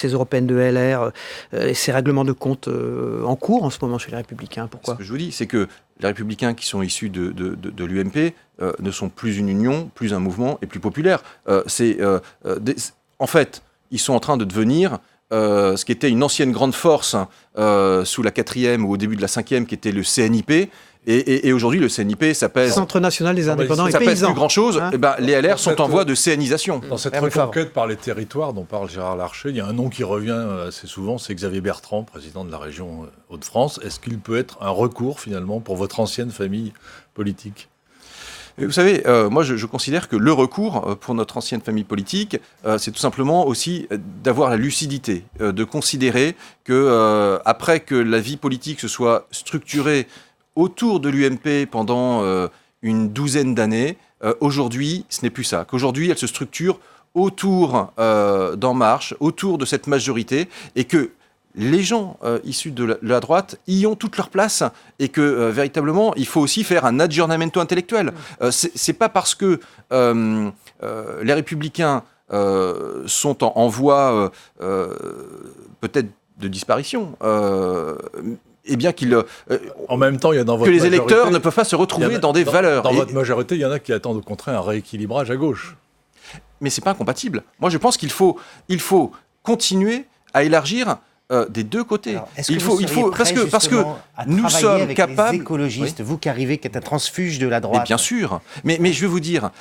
ces européennes de LR, et ces règlements de compte en cours en ce moment chez les Républicains. Pourquoi ? Ce que je vous dis, c'est que les Républicains qui sont issus de l'UMP ne sont plus une union, plus un mouvement et plus populaire. En fait, ils sont en train de devenir ce qui était une ancienne grande force sous la 4e ou au début de la 5e, qui était le CNIP. Et aujourd'hui, le CNIP, ça pèse... Centre national des indépendants et ça pèse paysans. plus grand-chose. Hein, les LR sont en voie de CNisation. Dans cette reconquête par les territoires dont parle Gérard Larcher, il y a un nom qui revient assez souvent, c'est Xavier Bertrand, président de la région Hauts-de-France. Est-ce qu'il peut être un recours, finalement, pour votre ancienne famille politique ? Vous savez, moi je considère que le recours pour notre ancienne famille politique, c'est tout simplement aussi d'avoir la lucidité, de considérer que après que la vie politique se soit structurée autour de l'UMP pendant une douzaine d'années, aujourd'hui ce n'est plus ça. Qu'aujourd'hui elle se structure autour d'En Marche, autour de cette majorité, et que les gens issus de la droite y ont toute leur place, et que véritablement il faut aussi faire un aggiornamento intellectuel. C'est pas parce que les Républicains sont en voie peut-être de disparition, eh bien en même temps, il y a dans votre que les majorité, électeurs ne peuvent pas se retrouver dans des valeurs. Dans votre majorité, il y en a qui attendent au contraire un rééquilibrage à gauche. Mais c'est pas incompatible. Moi, je pense qu'il faut continuer à élargir des deux côtés. Alors, parce que nous sommes avec capables. Les écologistes, oui. Vous qui arrivez, qui êtes un transfuge de la droite. Mais bien sûr. Mais je vais vous dire,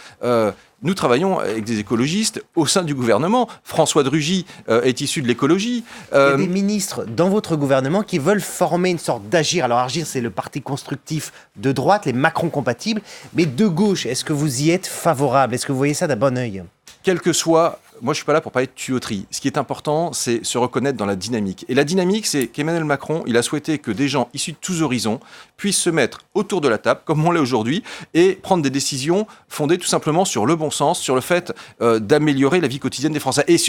nous travaillons avec des écologistes au sein du gouvernement. François de Rugy est issu de l'écologie. Il y a des ministres dans votre gouvernement qui veulent former une sorte d'Agir. Alors Agir, c'est le parti constructif de droite, les Macron compatibles, mais de gauche. Est-ce que vous y êtes favorable ? Est-ce que vous voyez ça d'un bon œil ? Quel que soit, moi je suis pas là pour parler de tuyauterie. Ce qui est important, c'est se reconnaître dans la dynamique. Et la dynamique, c'est qu'Emmanuel Macron, il a souhaité que des gens issus de tous horizons puissent se mettre autour de la table, comme on l'est aujourd'hui, et prendre des décisions fondées tout simplement sur le bon sens, sur le fait d'améliorer la vie quotidienne des Français.